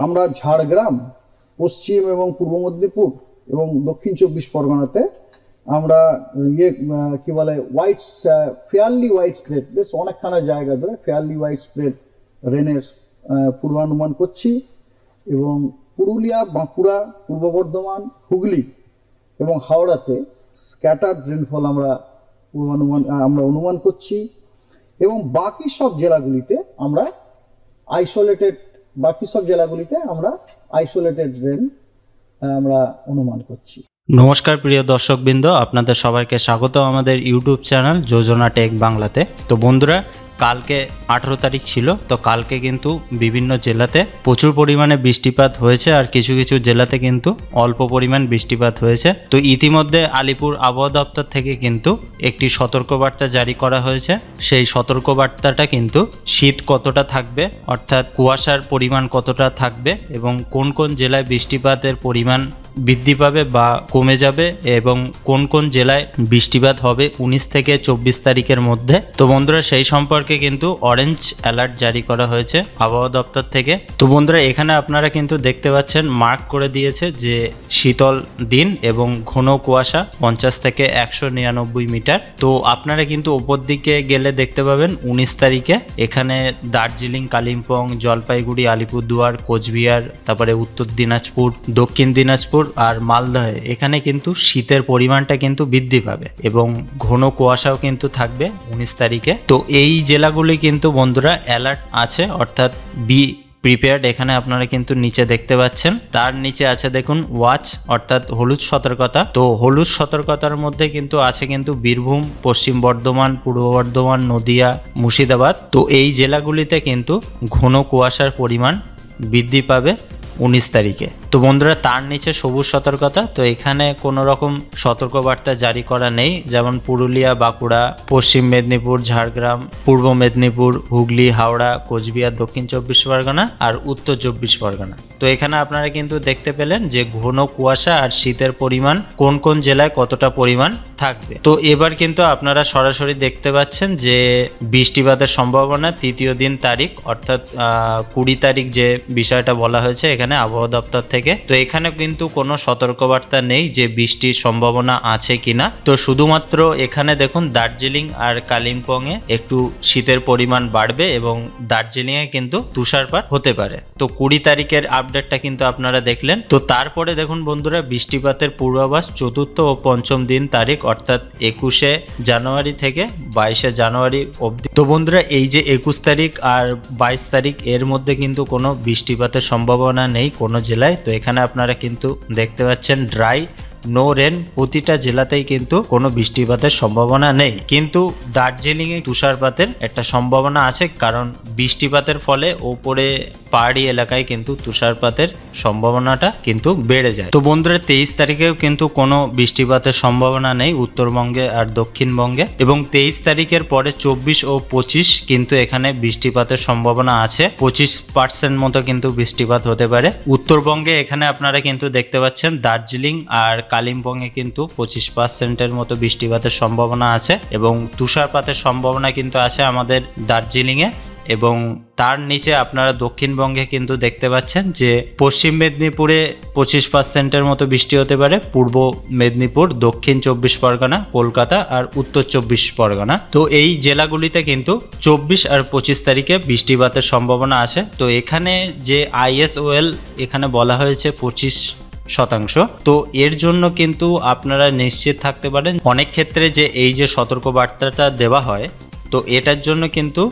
আমরা ঝাড়গ্রাম, পশ্চিম এবং পূর্ব মেদিনীপুর এবং দক্ষিণ 24 পরগনাতে আমরা কি বলে ফেয়ারলি ওয়াইড স্প্রেড, বেশ অনেকখানা জায়গা ধরে ফেয়ারলি ওয়াইড স্প্রেড রেনের পূর্বানুমান করছি। এবং পুরুলিয়া, বাঁকুড়া, পূর্ব বর্ধমান, হুগলি এবং হাওড়াতে স্ক্যাটার্ড রেনফল আমরা অনুমান করছি। এবং বাকি সব জেলাগুলিতে আমরা আইসোলেটেড রেন আমরা অনুমান করছি। নমস্কার প্রিয় দর্শকবৃন্দ, আপনাদের সবাইকে স্বাগত আমাদের ইউটিউব চ্যানেল যোজনা টেক বাংলাতে। তো বন্ধুরা, কালকে 18 তারিখ ছিল, তো কালকে কিন্তু বিভিন্ন জেলাতে প্রচুর পরিমাণে বৃষ্টিপাত হয়েছে আর কিছু কিছু জেলাতে কিন্তু অল্প পরিমাণ বৃষ্টিপাত হয়েছে। তো ইতিমধ্যে আলিপুর আবহাওয়া দপ্তর থেকে কিন্তু একটি সতর্কবার্তা জারি করা হয়েছে। সেই সতর্কবার্তাটা কিন্তু শীত কতটা থাকবে, অর্থাৎ কুয়াশার পরিমাণ কতটা থাকবে এবং কোন কোন জেলায় বৃষ্টিপাতের পরিমাণ বৃদ্ধি পাবে বা কমে যাবে এবং কোন কোন জেলায় বৃষ্টিপাত হবে 19 থেকে 24 তারিখের মধ্যে। তো বন্ধুরা, সেই সম্পর্কে কিন্তু অরেঞ্জ অ্যালার্ট জারি করা হয়েছে আবহাওয়া দপ্তর থেকে। তো বন্ধুরা, এখানে আপনারা কিন্তু দেখতে পাচ্ছেন মার্ক করে দিয়েছে যে শীতল দিন এবং ঘন কুয়াশা 50 থেকে 199 মিটার। তো আপনারা কিন্তু ওপর দিকে গেলে দেখতে পাবেন 19 তারিখে এখানে দার্জিলিং, কালিম্পং, জলপাইগুড়ি, আলিপুরদুয়ার, কোচবিহার, তারপরে উত্তর দিনাজপুর, দক্ষিণ দিনাজপুর আর মালদহে এখানে কিন্তু শীতের পরিমাণটা কিন্তু বৃদ্ধি পাবে এবং ঘন কুয়াশাও কিন্তু থাকবে 19 তারিখে। তো এই জেলাগুলি কিন্তু বন্ধুরা অ্যালার্ট আছে, অর্থাৎ বি প্রিপেয়ার্ড। এখানে আপনারা কিন্তু নিচে দেখতে পাচ্ছেন, তার নিচে আছে দেখুন ওয়াচ, অর্থাৎ হলুদ সতর্কতা। তো হলুদ সতর্কতার মধ্যে কিন্তু আছে কিন্তু বীরভূম, পশ্চিম বর্ধমান, পূর্ব বর্ধমান, নদিয়া, মুর্শিদাবাদ। তো এই জেলাগুলিতে কিন্তু ঘন কুয়াশার পরিমাণ বৃদ্ধি পাবে 19 তারিখে। তো বন্ধুরা, তার নিচে সবুজ সতর্কতা। তো এখানে কোনো রকম সতর্কবার্তা জারি করা নেই, যেমন পুরুলিয়া, বাঁকুড়া, পশ্চিম মেদিনীপুর, ঝাড়গ্রাম, পূর্ব মেদিনীপুর, হুগলি, হাওড়া, কোচবিহার, দক্ষিণ 24 পরগনা আর উত্তর 24 পরগনা। তো এখানে আপনারা কিন্তু দেখতে পেলেন যে ঘন কুয়াশা আর শীতের পরিমাণ কোন কোন জেলায় কতটা পরিমাণ থাকবে। তো এবার কিন্তু আপনারা সরাসরি দেখতে পাচ্ছেন যে বৃষ্টিপাতের সম্ভাবনা তৃতীয় দিন তারিখ, অর্থাৎ 20 তারিখ যে বিষয়টা বলা হয়েছে এখানে আবহাওয়া দপ্তর থেকে। তো এখানে কিন্তু কোনো সতর্কবার্তা নেই যে বৃষ্টির সম্ভাবনা আছে কিনা। তো শুধুমাত্র এখানে দেখুন দার্জিলিং আর কালিম্পং এ একটু শীতের পরিমাণ বাড়বে এবং দার্জিলিং এ কিন্তু তুষারপাত হতে পারে। তো 20 তারিখের আপডেটটা কিন্তু আপনারা দেখলেন। তো তারপরে দেখুন বন্ধুরা, বৃষ্টিপাতের পূর্বাভাস চতুর্থ ও পঞ্চম দিন তারিখ, অর্থাৎ 21শে জানুয়ারি থেকে 22শে জানুয়ারি অবধি। তো বন্ধুরা, এই যে 21 তারিখ আর 22 তারিখ এর মধ্যে কিন্তু কোনো বৃষ্টিপাতের সম্ভাবনা নেই কোনো জেলায়। তো এখানে আপনারা কিন্তু দেখতে পাচ্ছেন ড্রাই, নো রেন, প্রতিটা জেলাতেই কিন্তু কোনো বৃষ্টিপাতের সম্ভাবনা নেই। কিন্তু দার্জিলিং এ তুষারপাতের একটা সম্ভাবনা আছে, কারণ বৃষ্টিপাতের ফলে ওপরে পাহাড়ি এলাকায় কিন্তু তুষারপাতের সম্ভাবনাটা কিন্তু বেড়ে যায়। তো বন্ধুরা, 23 তারিখেও কিন্তু কোনো বৃষ্টিপাতের সম্ভাবনা নেই উত্তরবঙ্গে আর দক্ষিণবঙ্গে। এবং 23 তারিখের পরে 24 ও 25 কিন্তু এখানে বৃষ্টিপাতের সম্ভাবনা আছে, 25% মতো কিন্তু বৃষ্টিপাত হতে পারে উত্তরবঙ্গে। এখানে আপনারা কিন্তু দেখতে পাচ্ছেন দার্জিলিং আর কালিম্পং এ কিন্তু 25%-এর মতো বৃষ্টিপাতের সম্ভাবনা আছে এবং তুষারপাতের সম্ভাবনা কিন্তু আছে আমাদের দার্জিলিং এ। এবং তার নিচে আপনারা দক্ষিণবঙ্গে কিন্তু দেখতে পাচ্ছেন যে পশ্চিম মেদিনীপুরে 25%-এর মতো বৃষ্টি হতে পারে, পূর্ব মেদিনীপুর, দক্ষিণ 24 পরগনা, কলকাতা আর উত্তর 24 পরগনা। তো এই জেলাগুলিতে কিন্তু 24 আর 25 তারিখে বৃষ্টিপাতের সম্ভাবনা আছে। তো এখানে যে ISOL এখানে বলা হয়েছে 25%। তো এর জন্য কিন্তু আপনারা নিশ্চিত থাকতে পারেন অনেক ক্ষেত্রে যে এই যে সতর্কবার্তাটা দেওয়া হয়, তো এটার জন্য কিন্তু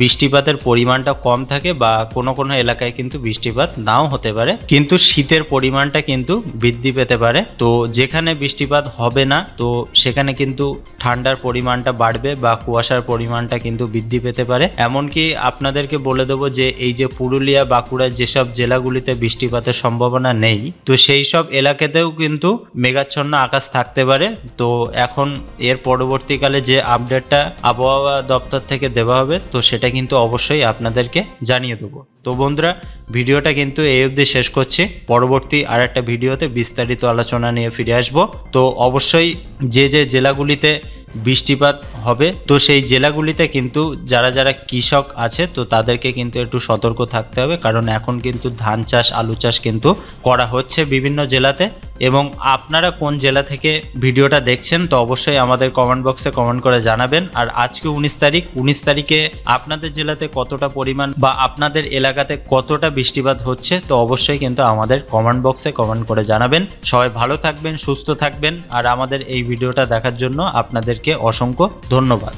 বৃষ্টিপাতের পরিমাণটা কম থাকে বা কোনো কোনো এলাকায় কিন্তু বৃষ্টিপাত নাও হতে পারে, কিন্তু শীতের পরিমাণটা কিন্তু বৃদ্ধি পেতে পারে। তো যেখানে বৃষ্টিপাত হবে না, তো সেখানে কিন্তু ঠান্ডার পরিমাণটা বাড়বে বা কুয়াশার পরিমাণটা কিন্তু বৃদ্ধি পেতে পারে। এমনকি আপনাদেরকে বলে দেবো যে এই যে পুরুলিয়া, বাঁকুড়া যেসব জেলাগুলিতে বৃষ্টিপাতের সম্ভাবনা নেই, তো সেই সব এলাকাতেও কিন্তু মেঘাচ্ছন্ন আকাশ থাকতে পারে। তো এখন এর পরবর্তীকালে যে আপডেটটা আবহাওয়া দপ্তর থেকে দেওয়া হবে, তো সেটা কিন্তু অবশ্যই আপনাদেরকে জানিয়ে দেবো। তো বন্ধুরা ভিডিওটা কিন্তু এই অবধি শেষ করছি, পরবর্তী আর একটা ভিডিওতে বিস্তারিত আলোচনা নিয়ে ফিরে আসব। তো অবশ্যই যে যে জেলাগুলিতে বৃষ্টিপাত হবে তো সেই জেলাগুলিতে কিন্তু যারা যারা কৃষক আছে তো তাদেরকে কিন্তু একটু সতর্ক থাকতে হবে, কারণ এখন কিন্তু ধান চাষ আলু চাষ কিন্তু করা হচ্ছে বিভিন্ন জেলাতে। এবং আপনারা কোন জেলা থেকে ভিডিওটা দেখছেন তো অবশ্যই আমাদের কমেন্ট বক্সে কমেন্ট করে জানাবেন। আর আজকে 19 তারিখে আপনাদের জেলাতে কতটা পরিমাণ বা আপনাদের এলাকাতে কতটা বৃষ্টিপাত হচ্ছে তো অবশ্যই কিন্তু আমাদের কমেন্ট বক্সে কমেন্ট করে জানাবেন। সবাই ভালো থাকবেন, সুস্থ থাকবেন, আর আমাদের এই ভিডিওটা দেখার জন্য আপনাদেরকে অসংখ্য ধন্যবাদ।